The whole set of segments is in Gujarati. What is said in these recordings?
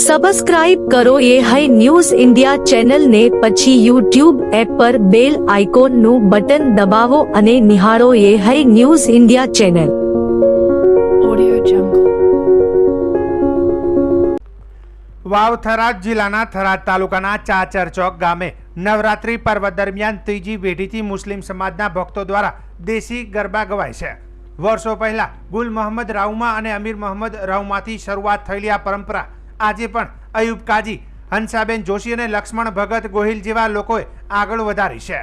સબસ્ક્રાઇબ કરો એ હાઈ ન્યૂઝ ઇન્ડિયા ચેનલને, પછી યુટ્યુબ એપ પર બેલ આઇકોનનું બટન દબાવો અને નિહાળો એ high news India channel. Audio Jungle. Vav Tharad જિલ્લાના થરાદ તાલુકાના ચાચર ચોક ગામે નવરાત્રી પર્વ દરમિયાન ત્રીજી પેઢીથી મુસ્લિમ સમાજના ભક્તો દ્વારા દેશી ગરબા ગવાય છે. વર્ષો પહેલા ગુલ મોહમ્મદ રાઉમા અને અમીર મોહમ્મદ રાઉમાથી શરૂઆત થયેલી આ પરંપરા આજે પણ અયુબ કાજી, હંસાબેન જોશી અને લક્ષ્મણ ભગત ગોહિલ જેવા લોકોએ આગળ વધારી છે.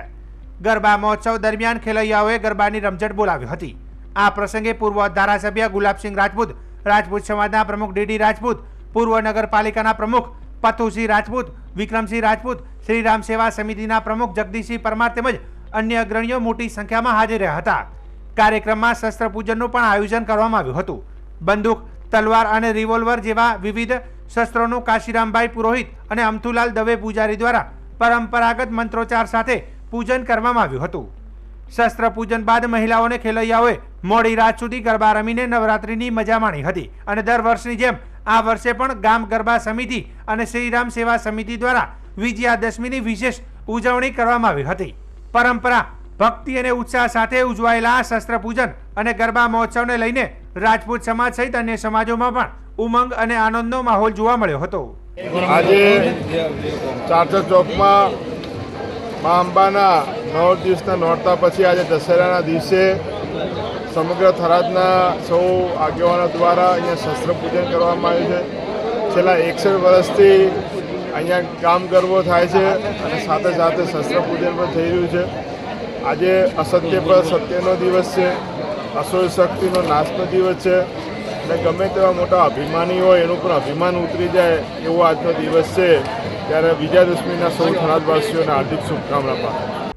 ગરબા મહોત્સવ દરમિયાન ખેલૈયાઓએ ગરબાની રમઝટ બોલાવી હતી. આ પ્રસંગે પૂર્વ ધારાસભ્ય ગુલાબસિંહ રાજપૂત, રાજપૂત સમાજના પ્રમુખ ડીડી રાજપૂત, પૂર્વ નગરપાલિકાના પ્રમુખ પથુસિંહ રાજપૂત, વિક્રમસિંહ રાજપૂત, શ્રીરામ સેવા સમિતિના પ્રમુખ જગદીશસિંહ પરમાર તેમજ અન્ય અગ્રણીઓ મોટી સંખ્યામાં હાજર રહ્યા હતા. કાર્યક્રમમાં શસ્ત્ર પૂજનનું પણ આયોજન કરવામાં આવ્યું હતું. બંદૂક, તલવાર અને રિવોલ્વર જેવા વિવિધ શસ્ત્રોનું કાશીરામભાઈ પુરોહિત અને અમથુલાલ દવે પૂજારી દ્વારા પરંપરાગત મંત્રોચ્ચાર સાથે પૂજન કરવામાં આવ્યું હતું. શસ્ત્ર પૂજન બાદ મહિલાઓને ખેલૈયાઓએ મોડી રાત સુધી ગરબા રમીને નવરાત્રિની મજા માણી હતી અને દર વર્ષની જેમ આ વર્ષે પણ ગામ ગરબા સમિતિ અને શ્રીરામ સેવા સમિતિ દ્વારા વિજયાદશમીની વિશેષ ઉજવણી કરવામાં આવી હતી. પરંપરા, ભક્તિ અને ઉત્સાહ સાથે ઉજવાયેલા આ શસ્ત્ર પૂજન અને ગરબા મહોત્સવને લઈને રાજપૂત સમાજ સહિત અન્ય સમાજોમાં પણ ઉમંગ અને આનંદનો માહોલ જોવા મળ્યો હતો. આજે ચાચર ચોકમાં મા અંબાના 9 દિવસના નોરતા પછી આજે દશેરાના દિવસે સમગ્ર થરાદના સૌ આગેવાનો દ્વારા અહીંયા શસ્ત્ર પૂજન કરવામાં આવ્યું છે. છેલ્લા 61 વર્ષથી અહીંયા ગામ ગરબો થાય છે અને સાથે સાથે શસ્ત્ર પૂજન પણ થઈ રહ્યું છે. આજે અસત્ય પર સત્યનો દિવસ છે, અસુર શક્તિનો નાશનો દિવસ છે અને ગમે તેવા મોટા અભિમાની હોય એનું પણ અભિમાન ઉતરી જાય એવો આજનો દિવસ છે. ત્યારે વિજયાદશમીના સૌ થરાદવાસીઓને હાર્દિક શુભકામના પાઠવું.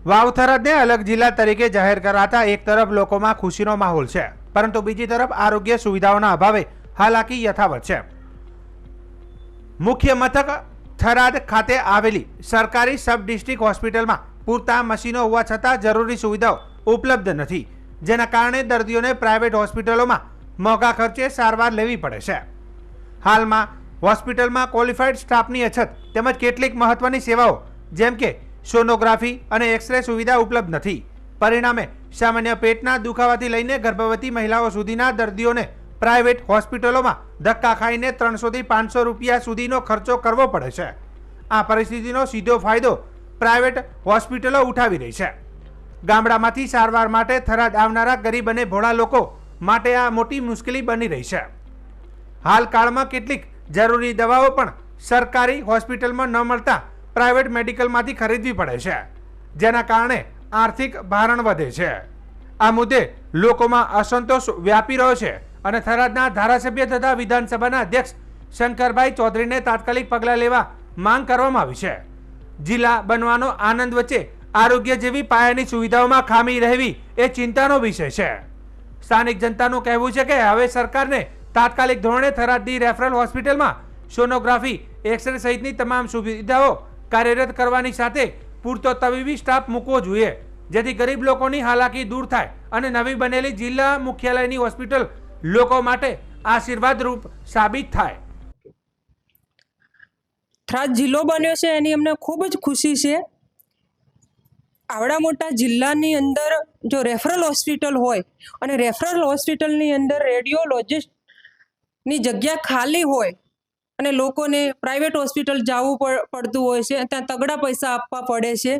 વાવ થરાદને અલગ જિલ્લા તરીકે જાહેર કરાતા એક તરફ લોકોમાં ખુશીનો માહોલ છે, પરંતુ બીજી તરફ આરોગ્ય સુવિધાઓના અભાવે હાલાકી યથાવત છે. મુખ્ય મથક થરાદ ખાતે આવેલી સરકારી સબ ડિસ્ટ્રિક્ટ હોસ્પિટલમાં પૂરતા મશીનો હોવા છતાં જરૂરી સુવિધાઓ ઉપલબ્ધ નથી, જેના કારણે દર્દીઓને પ્રાઇવેટ હોસ્પિટલોમાં મોંઘા ખર્ચે સારવાર લેવી પડે છે. હાલમાં હોસ્પિટલમાં ક્વોલિફાઈડ સ્ટાફની અછત તેમજ કેટલીક મહત્વની સેવાઓ જેમ કે સોનોગ્રાફી અને એક્સરે સુવિધા ઉપલબ્ધ નથી. પરિણામે સામાન્ય પેટના દુખાવાથી લઈને ગર્ભવતી મહિલાઓ સુધીના દર્દીઓને પ્રાઇવેટ હોસ્પિટલોમાં ધક્કા ખાઈને 300થી 500 રૂપિયા સુધીનો ખર્ચો કરવો પડે છે. આ પરિસ્થિતિનો સીધો ફાયદો પ્રાઇવેટ હોસ્પિટલો ઉઠાવી રહી છે. ગામડામાંથી સારવાર માટે થરાદ આવનારા ગરીબ અને ભોળા લોકો માટે આ મોટી મુશ્કેલી બની રહી છે. હાલ કાળમાં કેટલીક જરૂરી દવાઓ પણ સરકારી હોસ્પિટલમાં ન મળતા પ્રાઇવેટ મેડિકલમાંથી ખરીદવી પડે છે, જેના કારણે આર્થિક ભારણ વધે છે. આ મુદ્દે લોકોમાં અસંતોષ વ્યાપી રહ્યો છે અને થરાદના ધારાસભ્ય તથા વિધાનસભાના અધ્યક્ષ શંકરભાઈ ચૌધરીને તાત્કાલિક પગલાં લેવા માંગ કરવામાં આવી છે. જિલ્લા બનવાનો આનંદ વચ્ચે આરોગ્ય જેવી પાયાની સુવિધાઓમાં ખામી રહેવી એ ચિંતાનો વિષય છે. સ્થાનિક જનતાનું કહેવું છે કે હવે સરકારને તાત્કાલિક ધોરણે થરાદની રેફરલ હોસ્પિટલમાં સોનોગ્રાફી, એક્સરે સહિતની તમામ સુવિધાઓ કાર્યરત કરવાની સાથે પૂરતો તબીબી સ્ટાફ મૂકવો જોઈએ, જેથી ગરીબ લોકોની હાલાકી દૂર થાય અને નવી બનેલી જિલ્લા મુખ્યાલયની હોસ્પિટલ લોકો માટે આશીર્વાદરૂપ સાબિત થાય. થરાદ જિલ્લો બન્યો છે એની અમને ખૂબ જ ખુશી છે. આવડા મોટા જિલ્લાની અંદર જો રેફરલ હોસ્પિટલ હોય અને રેફરલ હોસ્પિટલની અંદર રેડિયોલોજિસ્ટની જગ્યા ખાલી હોય અને લોકોને પ્રાઇવેટ હોસ્પિટલ જવું પડતું હોય છે, ત્યાં તગડા પૈસા આપવા પડે છે.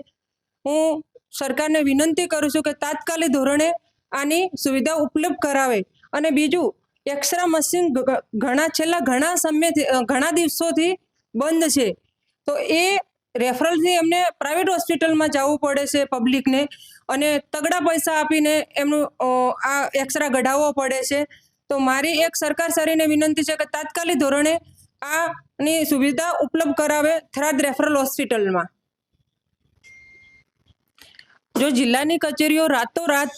હું સરકારને વિનંતી કરું છું કે તાત્કાલિક ધોરણે આની સુવિધા ઉપલબ્ધ કરાવે. અને બીજું, એક્સરે મશીન છેલ્લા ઘણા દિવસોથી બંધ છે, તો એ રેફરલથી અમને પ્રાઇવેટ હોસ્પિટલમાં જવું પડે છે પબ્લિકને, અને તગડા પૈસા આપીને એમનું આ એક્સરા કઢાવવો પડે છે. તો મારી એક સરકારશ્રીને વિનંતી છે કે તાત્કાલિક ધોરણે આની સુવિધા ઉપલબ્ધ કરાવે થરાદ રેફરલ હોસ્પિટલમાં. જો જિલ્લાની કચેરીઓ રાતોરાત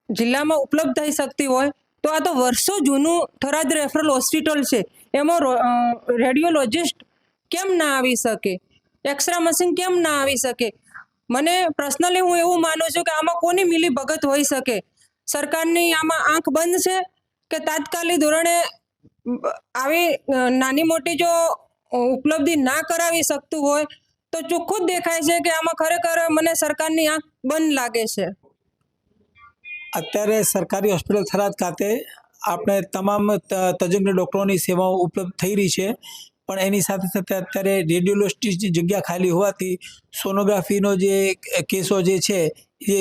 જિલ્લામાં ઉપલબ્ધ થઈ શકતી હોય તો આ તો વર્ષો જૂનું થરાદ રેફરલ હોસ્પિટલ છે, એમાં રેડિયોલોજિસ્ટ કેમ ના આવી શકે, એક્સરે મશીન કેમ ના આવી શકે? મને પર્સનલી હું એવું માનું છું કે આમાં કોની મિલી ભગત હોઈ શકે? સરકારની આમાં આંખ બંધ છે કે તાત્કાલિક ધોરણે આવી નાની મોટી જો ઉપલબ્ધિ ના કરાવી શકતું હોય તો ચોખ્ખું જ દેખાય છે કે આમાં ખરેખર મને સરકારની આંખ બંધ લાગે છે. અત્યારે સરકારી હોસ્પિટલ થરાદ ખાતે આપણે તમામ તજજ્ઞ ડૉક્ટરોની સેવાઓ ઉપલબ્ધ થઈ રહી છે, પણ એની સાથે સાથે અત્યારે રેડિયોલોજિસ્ટની જગ્યા ખાલી હોવાથી સોનોગ્રાફીનો જે કેસો જે છે એ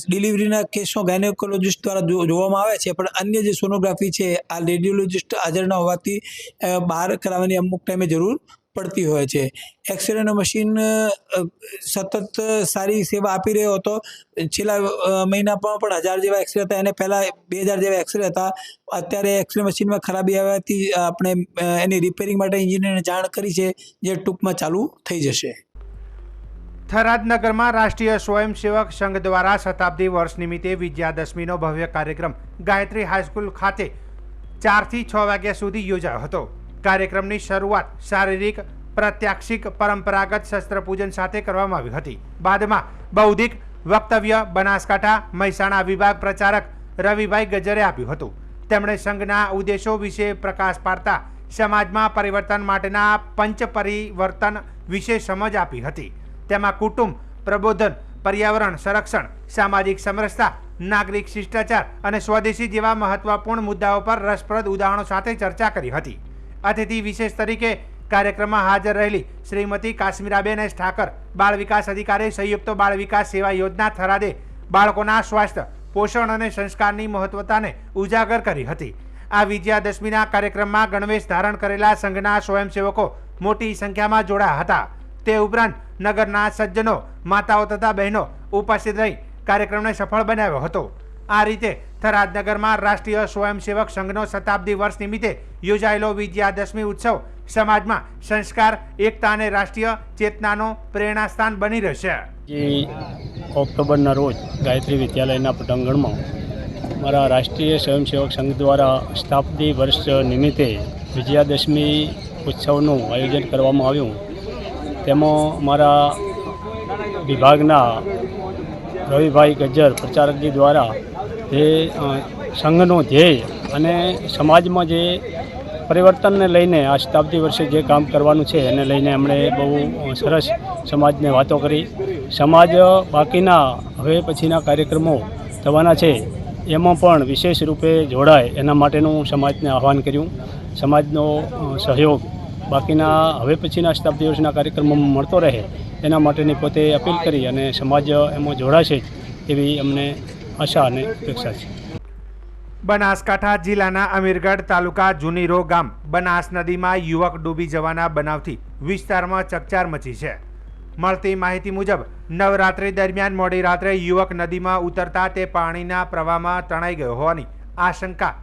ડિલિવરીના કેસો ગાયનેકોલોજિસ્ટ દ્વારા જોવામાં આવે છે, પણ અન્ય જે સોનોગ્રાફી છે આ રેડિયોલોજિસ્ટ હાજર ન હોવાથી બહાર કરાવવાની અમુક ટાઈમે જરૂર પડતી હોય છે. એક્સરેનું મશીન સતત સારી સેવા આપી રહ્યો હતો. છેલ્લા મહિનામાં પણ 1000 જેવા એક્સરે હતા, એને પહેલાં 2000 જેવા એક્સરે હતા. અત્યારે એક્સરે મશીનમાં ખરાબી આવવાથી આપણે એની રિપેરિંગ માટે એન્જિનિયરને જાણ કરી છે, જે ટૂંકમાં ચાલુ થઈ જશે. થરાદ નગરમાં રાષ્ટ્રીય સ્વયંસેવક સંઘ દ્વારા શતાબ્દી વર્ષ નિમિત્તે વિજયાદશમીનો ભવ્ય કાર્યક્રમ ગાયત્રી હાઈસ્કૂલ ખાતે 4 થી 6 વાગ્યા સુધી યોજાયો હતો. કાર્યક્રમની શરૂઆત શારીરિક પ્રત્યાક્ષિક પરંપરાગત શસ્ત્રપૂજન સાથે કરવામાં આવી હતી. બાદમાં બૌદ્ધિક વક્તવ્ય બનાસકાંઠા મહેસાણા વિભાગ પ્રચારક રવિભાઈ ગજ્જરે આપ્યું હતું. તેમણે સંઘના ઉદ્દેશો વિશે પ્રકાશ પાડતા સમાજમાં પરિવર્તન માટેના પંચ પરિવર્તન વિશે સમજ આપી હતી. તેમાં કુટુંબ પ્રબોધન, પર્યાવરણ સંરક્ષણ, સામાજિક સમરસતા, નાગરિક શિષ્ટાચાર અને સ્વદેશી જેવા મહત્વપૂર્ણ મુદ્દાઓ પર રસપ્રદ ઉદાહરણો સાથે ચર્ચા કરી હતી. અતિથિ વિશેષ તરીકે કાર્યક્રમમાં હાજર રહેલી શ્રીમતી કાશ્મીરાબેન એસ ઠાકર, બાળ વિકાસ અધિકારી, સંયુક્ત બાળ વિકાસ સેવા યોજના થરાદે બાળકોના સ્વાસ્થ્ય, પોષણ અને સંસ્કારની મહત્વતાને ઉજાગર કરી હતી. આ વિજયાદશમીના કાર્યક્રમમાં ગણવેશ ધારણ કરેલા સંઘના સ્વયંસેવકો મોટી સંખ્યામાં જોડાયા હતા. તે ઉપરાંત નગરના સજ્જનો, માતાઓ તથા બહેનો ઉપસ્થિત રહી કાર્યક્રમને સફળ બનાવ્યો હતો. આ રીતે થરાદ નગરમાં રાષ્ટ્રીય સ્વયંસેવક સંઘનો શતાબ્દી વર્ષ નિમિત્તે યોજાયેલો વિજયાદશમી ઉત્સવ સમાજમાં સંસ્કાર, એકતા અને રાષ્ટ્રીય ચેતનાનો પ્રેરણાસ્થાન બની રહેશે. ઓક્ટોબરના રોજ ગાયત્રી વિદ્યાલયના પટાંગણમાં મારા રાષ્ટ્રીય સ્વયંસેવક સંઘ દ્વારા શતાબ્દી વર્ષ નિમિત્તે વિજયાદશમી ઉત્સવનું આયોજન કરવામાં આવ્યું. તેમાં મારા વિભાગના રવિભાઈ ગજ્જર પ્રચારકજી દ્વારા જે સંઘનું ધ્યેય અને સમાજમાં જે પરિવર્તનને લઈને આ શતાબ્દી વર્ષે જે કામ કરવાનું છે એને લઈને એમણે બહુ સરસ સમાજને વાતો કરી. સમાજ બાકીના હવે પછીના કાર્યક્રમો થવાના છે એમાં પણ વિશેષ રૂપે જોડાય એના માટેનું સમાજને આહ્વાન કર્યું. સમાજનો સહયોગ બાકીના હવે પછીના શતાબ્દી વર્ષના કાર્યક્રમોમાં મળતો રહે એના માટેની પોતે અપીલ કરી અને સમાજ એમાં જોડાશે જ એવી અમને આશા અને અપેક્ષા છે. બનાસકાંઠા જિલ્લાના અમીરગઢ તાલુકા જુનીરો ગામ બનાસ નદીમાં યુવક ડૂબી જવાના બનાવથી વિસ્તારમાં ચકચાર મચી છે. મળતી માહિતી મુજબ નવરાત્રી દરમિયાન મોડી રાત્રે યુવક નદીમાં ઉતરતા તે પાણીના પ્રવાહમાં તણાઈ ગયો હોવાની આશંકા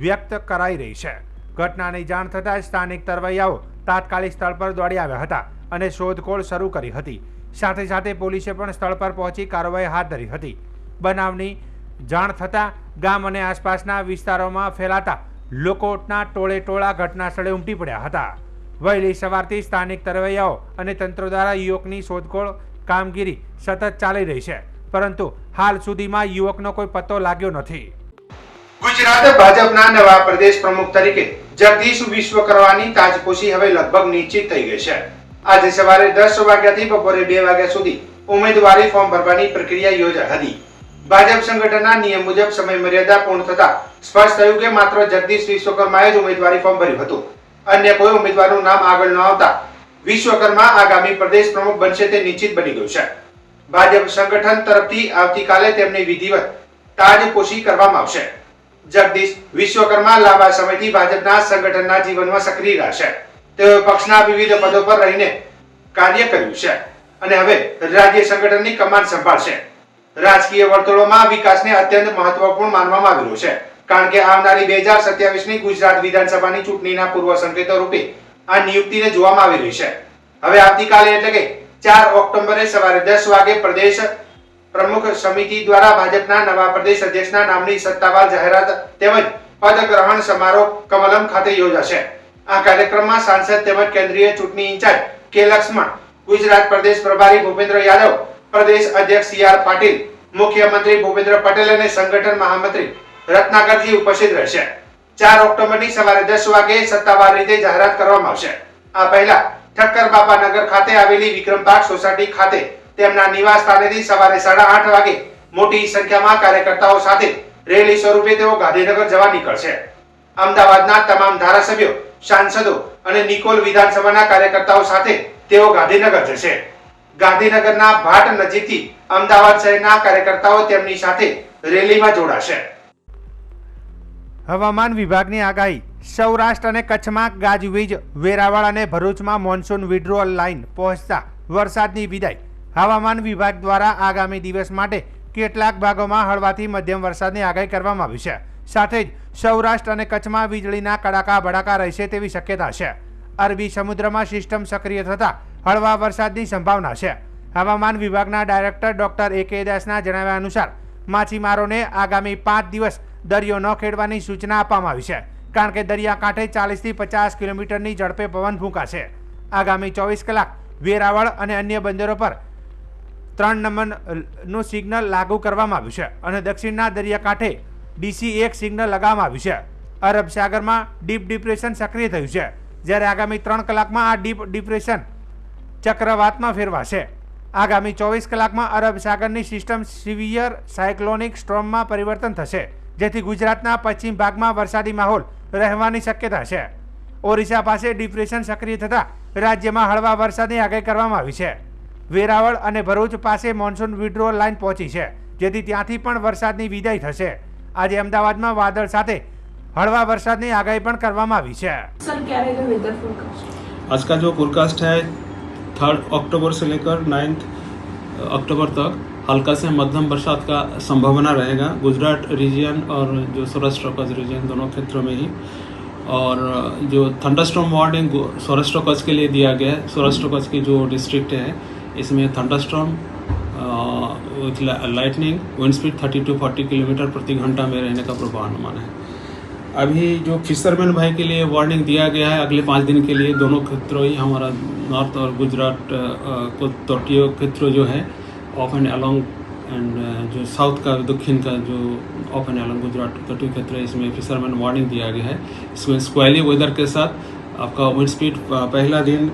વ્યક્ત કરાઈ રહી છે. ઘટનાની જાણ થતાં સ્થાનિક તરવૈયાઓ તાત્કાલિક સ્થળ પર દોડી આવ્યા હતા અને શોધખોળ શરૂ કરી હતી. સાથે સાથે પોલીસે પણ સ્થળ પર પહોંચી કાર્યવાહી હાથ ધરી હતી. બનાવની જાણ થતાં ગામ અને આસપાસના વિસ્તારોમાં ફેલાતા લોકોના ટોળે ટોળા ઘટના સ્થળે ઉમટી પડ્યા હતા. વહેલી સવારથી સ્થાનિક તરવૈયાઓ અને તંત્ર દ્વારા યુવકની શોધખોળ કામગીરી સતત ચાલી રહી છે, પરંતુ હાલ સુધીમાં યુવકનો કોઈ પત્તો લાગ્યો નથી. ગુજરાત ભાજપના નવા પ્રદેશ પ્રમુખ તરીકે જગદીશ વિશ્વકર્માની તાજપોશી હવે લગભગ નિશ્ચિત થઈ ગઈ છે. આજે સવારે 10 વાગ્યાથી બપોરે 2 વાગ્યા સુધી ઉમેદવારી ફોર્મ ભરવાની પ્રક્રિયા યોજાઈ હતી. ભાજપ સંગઠનના નિયમ મુજબ સમય મર્યાદા પૂર્ણ થતા સ્પષ્ટ થયું કે માત્ર જગદીશ વિશ્વકર્માએ જ ઉમેદવારી ફોર્મ ભર્યું હતું. અન્ય કોઈ ઉમેદવારનું નામ આગળ ન આવતા વિશ્વકર્મા આગામી પ્રદેશ પ્રમુખ બનશે તે નિશ્ચિત બની ગયું છે. ભાજપ સંગઠન તરફથી આવતીકાલે તેમની વિધિવત તાજપોશી કરવામાં આવશે. જગદીશ વિશ્વકર્મા લાંબા સમયથી ભાજપના સંગઠનના જીવનમાં સક્રિય રહ્યા છે. તેઓ પક્ષના વિવિધ પદો પર રહીને કાર્ય કર્યું છે અને હવે રાજ્ય સંગઠનની કમાન સંભાળશે. રાજકીય વર્તુળોમાં વિકાસને અત્યંત મહત્વપૂર્ણ માનવામાં આવી રહ્યો છે, કારણ કે આવનારી 2027ની ગુજરાત વિધાનસભાની ચૂંટણીના પૂર્વ સંકેતો રૂપે આ નિયુક્તિને જોવામાં આવી રહી છે. હવે આવતીકાલે એટલે કે 4 ઓક્ટોબરે સવારે 10 વાગે પ્રદેશ પ્રમુખ સમિતિ દ્વારા ભાજપના નવા પ્રદેશ અધ્યક્ષના નામની સત્તાવાર જાહેરાત તેમજ પદ ગ્રહણ સમારોહ કમલમ ખાતે યોજાશે. આ કાર્યક્રમમાં સાંસદ તેમજ કેન્દ્રીય ચૂંટણી ઇન્ચાર્જ કે લક્ષ્મણ, ગુજરાત પ્રદેશ પ્રભારી ભૂપેન્દ્ર યાદવ, પ્રદેશ અધ્યક્ષ CR પાટીલ, મુખ્યમંત્રી ભૂપેન્દ્ર પટેલ અને સંગઠન મહામંત્રી રત્નાકરજી ઉપસ્થિત રહેશે. 4 ઓક્ટોબરની સવારે 10 વાગે સત્તાવાર રીતે જાહેરાત કરવામાં આવશે। આ પહેલા ઠક્કર બાપા નગર ખાતે આવેલી વિક્રમ પાર્ક સોસાયટી ખાતે તેમના નિવાસ સ્થાનેથી સવારે 8:30 વાગે મોટી સંખ્યામાં કાર્યકર્તાઓ સાથે રેલી સ્વરૂપે તેઓ ગાંધીનગર જવા નીકળશે। અમદાવાદના તમામ ધારાસભ્યો, સાંસદો અને નિકોલ વિધાનસભાના કાર્યકર્તાઓ સાથે તેઓ ગાંધીનગર જશે। ગાંધીનગરના ભાટ નજીકથી અમદાવાદ શહેરના કાર્યકર્તાઓ તેમની સાથે રેલીમાં જોડાશે। હવામાન વિભાગની આગાહી। સૌરાષ્ટ્ર અને કચ્છમાં ગાજવીજ, વેરાવળ અને ભરૂચમાં મોન્સૂન વિડ્રોઅલ લાઇન પહોંચતા વરસાદની વિદાય। હવામાન વિભાગ દ્વારા આગામી દિવસ માટે કેટલાક ભાગોમાં હળવાથી મધ્યમ વરસાદની આગાહી કરવામાં આવી છે। સાથે જ સૌરાષ્ટ્ર અને કચ્છમાં વીજળીના કડાકા ભડાકા રહેશે તેવી શક્યતા છે। અરબી સમુદ્રમાં સિસ્ટમ સક્રિય થતા હળવા વરસાદની સંભાવના છે। હવામાન વિભાગના ડાયરેક્ટર ડોક્ટર A.K. દાસના જણાવ્યા અનુસાર માછીમારોને આગામી 5 દિવસ દરિયો ન ખેડવાની સૂચના આપવામાં આવી છે, કારણ કે દરિયાકાંઠે 40 થી 50 કિલોમીટરની ઝડપે પવન ફૂંકાશે। આગામી 24 કલાક વેરાવળ અને અન્ય બંદરો પર 3 નંબરનું સિગ્નલ લાગુ કરવામાં આવ્યું છે અને દક્ષિણના દરિયાકાંઠે DC1 સિગ્નલ લગાવવામાં આવ્યું છે। અરબ સાગરમાં ડીપ ડિપ્રેશન સક્રિય થયું છે, જ્યારે આગામી 3 કલાકમાં આ ડીપ ડિપ્રેશન ચક્રવાતમાં ફેરવાશે। આગામી 24 કલાકમાં અરબ સાગરની સિસ્ટમ સિવિયર સાયક્લોનિક સ્ટ્રોમમાં પરિવર્તન થશે, જેથી ગુજરાતના પશ્ચિમ ભાગમાં વરસાદી માહોલ રહેવાની શક્યતા છે। ઓરિસ્સા પાસે ડિપ્રેશન સક્રિય થતાં રાજ્યમાં હળવા વરસાદની આગાહી કરવામાં આવી છે। વેરાવળ અને ભરૂચ પાસે મોન્સૂન વિડ્રોઅલ લાઇન પહોંચી છે, જેથી ત્યાંથી પણ વરસાદની વિદાય થશે। આજે અમદાવાદમાં વાદળ સાથે હળવા વરસાદની આગાહી પણ કરવામાં આવી છે। सर क्या रहेगा वेदर फोरकास्ट? आज का जो फोरकास्ट है 3 अक्टूबर से लेकर 9 अक्टूबर तक हल्का से मध्यम बरसात का संभावना रहेगा गुजरात रीजन और जो सौराष्ट्र कच्छ रीजन दोनों क्षेत्रों में ही। और जो थंडरस्टॉर्म वार्निंग सौराष्ट्र कच्छ के लिए दिया गया है, सौराष्ट्र कच्छ की जो डिस्ट्रिक्ट है इसमें thunderstorm with lightning wind speed 30 to 40 kilometre प्रति घंटा में रहने का पूर्वानुमान है। अभी जो फिशरमैन भाई के लिए वार्निंग दिया गया है अगले 5 दिन के लिए, दोनों क्षेत्रों ही हमारा नॉर्थ और गुजरात को तटीय क्षेत्र जो है ऑफ एंड अलॉन्ग एंड जो साउथ का दक्षिण का जो ऑफ एंड अलॉन्ग गुजरात तटीय क्षेत्र है इसमें फिशरमैन वार्निंग दिया गया है। इसमें स्क्वेली वेदर के साथ आपका विंड स्पीड पहला दिन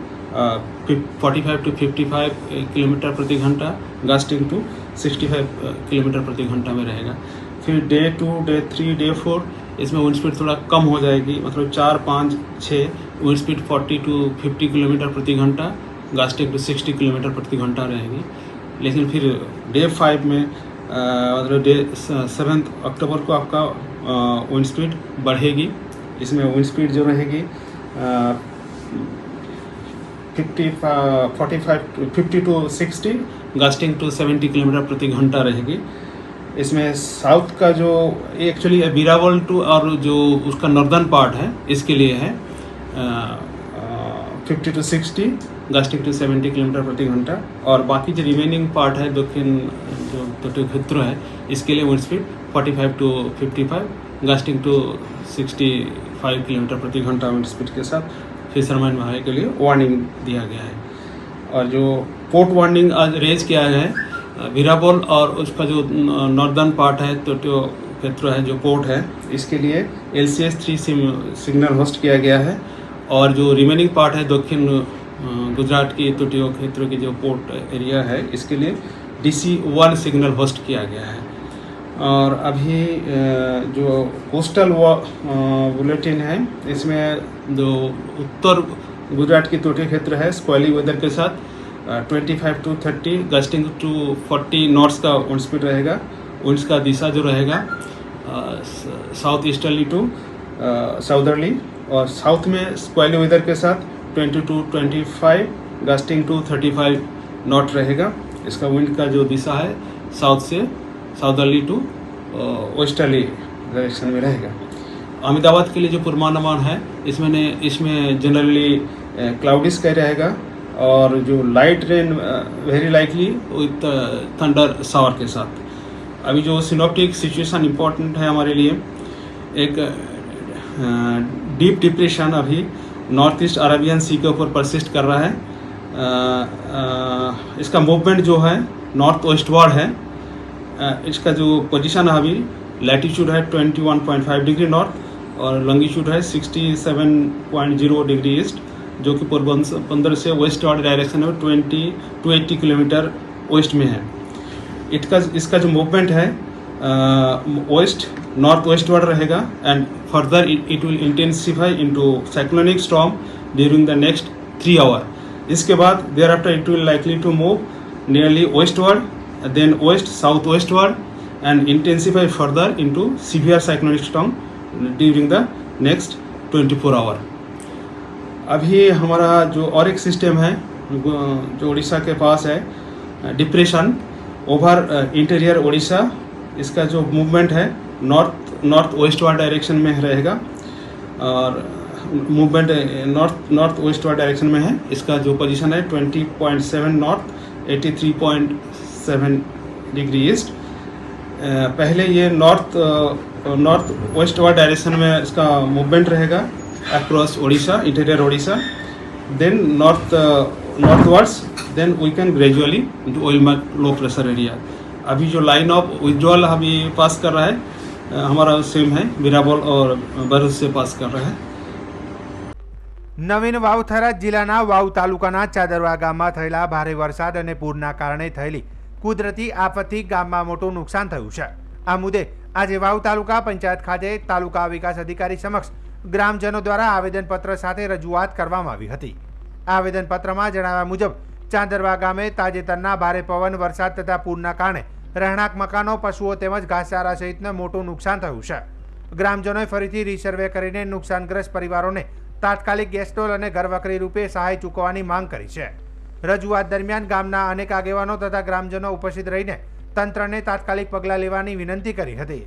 45 to 55 किलोमीटर प्रति घंटा, गास्टिंग टू 65 किलोमीटर प्रति घंटा में रहेगा। फिर डे 2, डे 3, डे 4 इसमें विंड स्पीड थोड़ा कम हो जाएगी, मतलब 4, 5, 6 विंड स्पीड 40 to 50 किलोमीटर प्रति घंटा, गास्टिंग टू 60 किलोमीटर प्रति घंटा रहेगी। लेकिन फिर डे 5 में मतलब डे 7 अक्टूबर को आपका विंड स्पीड बढ़ेगी। इसमें विंड स्पीड जो रहेगी 50 to 60, गास्टिंग टू 70 किलोमीटर प्रति घंटा रहेगी। इसमें साउथ का जो एक्चुअली बीरावल टू और जो उसका नॉर्दर्न पार्ट है इसके लिए है 50 to 60, गास्टिंग टू 70 किलोमीटर प्रति घंटा। और बाकी जो रिमेनिंग पार्ट है दक्षिण जो तटीय क्षेत्र है इसके लिए wind speed 45 to 55, gusting to 65 kilometre प्रति घंटा विंड स्पीड के साथ फिशरमैन भाई के लिए वार्निंग दिया गया है। और जो पोर्ट वार्निंग आज रेज किया है वीरावल और उसका जो नॉर्दर्न पार्ट है तटीय क्षेत्र है जो पोर्ट है इसके लिए LCS 3 सिग्नल होस्ट किया गया है। और जो रिमेनिंग पार्ट है दक्षिण गुजरात की तटीय क्षेत्र की जो पोर्ट एरिया है इसके लिए DC1 सिग्नल होस्ट किया गया है। और अभी जो कोस्टल बुलेटिन है इसमें जो उत्तर गुजरात की तटीय क्षेत्र है स्क्वेली वेदर के साथ 25 to 30, गस्टिंग टू 40 नॉर्थ का विंड स्पीड रहेगा। विंड्स का दिशा जो रहेगा साउथ ईस्टर्ली टू साउदर्ली। और साउथ में स्क्वेली वेदर के साथ 20 to 25, गस्टिंग टू 35 नॉट रहेगा। इसका विंड का जो दिशा है साउथ से साउदर्ली टू वेस्टर्ली डायरेक्शन में रहेगा। अहमदाबाद के लिए जो पूर्वानुमान है इसमें जनरली क्लाउडी स्काई रहेगा और जो light rain very likely with thunder shower के साथ। अभी जो सिनोप्टिक सिचुएशन इम्पोर्टेंट है हमारे लिए, एक डीप डिप्रेशन अभी नॉर्थ ईस्ट अरेबियन सी के ऊपर परसिस्ट कर रहा है। इसका मूवमेंट जो है नॉर्थ वेस्टवर्ड है। इसका जो पोजीशन है अभी लैटिट्यूड है 21.5 डिग्री नॉर्थ और लॉन्गिट्यूड है 67.0 डिग्री ईस्ट, जो कि पोरबंदर से वेस्ट वार्ड डायरेक्शन में 20 to 80 किलोमीटर वेस्ट में है। इसका जो मूवमेंट है वेस्ट नॉर्थ वेस्ट वार्ड रहेगा and further it will intensify into cyclonic storm during the next 3 hour. इसके बाद thereafter it will likely to move nearly westward, then west south westward and intensify further into severe cyclonic storm during the next 24 hour. अभी हमारा जो और एक सिस्टम है जो उड़ीसा के पास है, डिप्रेशन ओवर इंटीरियर उड़ीसा, इसका जो मूवमेंट है नॉर्थ वेस्ट वार्ड डायरेक्शन में रहेगा और movement north west ward direction में है। इसका जो पोजीशन है 20.7 नॉर्थ 83.7 डिग्री ईस्ट। पहले ये नॉर्थ वेस्ट वार्ड डायरेक्शन में इसका मूवमेंट रहेगा across Orissa, interior Orissa, then northwards, then we can gradually into well marked low pressure area. अभी जो लाइन ऑफ विड्रॉल अभी पास कर रहा है हमारा सेम है, वीराबोल और भरूच से पास कर रहा है। નવીન વાવ થરાદ જિલ્લાના વાવ તાલુકાના ચાદરવા ગામમાં થયેલા ભારે વરસાદ અને પૂરના કારણે થયેલી કુદરતી આફતથી ગામમાં મોટું નુકસાન થયું છે। આ મુદ્દે આજે વાવ તાલુકા પંચાયત ખાતે તાલુકા વિકાસ અધિકારી સમક્ષ ગ્રામજનો દ્વારા આવેદનપત્ર સાથે રજૂઆત કરવામાં આવી હતી। આવેદનપત્રમાં જણાવ્યા મુજબ ચાંદરવા ગામે તાજેતરના ભારે પવન, વરસાદ તથા પૂરના કારણે રહેણાંક મકાનો, પશુઓ તેમજ ઘાસચારા સહિતને મોટું નુકસાન થયું છે। ગ્રામજનોએ ફરીથી રીસર્વે કરીને નુકસાનગ્રસ્ત પરિવારોને તાત્કાલિક ગેસ સ્ટોલ અને ઘરવકરી રૂપે સહાય ચૂકવવાની માંગ કરી છે। રજૂઆત દરમિયાન ગામના અનેક આગેવાનો તથા ગ્રામજનો ઉપસ્થિત રહીને તંત્રને તાત્કાલિક પગલાં લેવાની વિનંતી કરી હતી।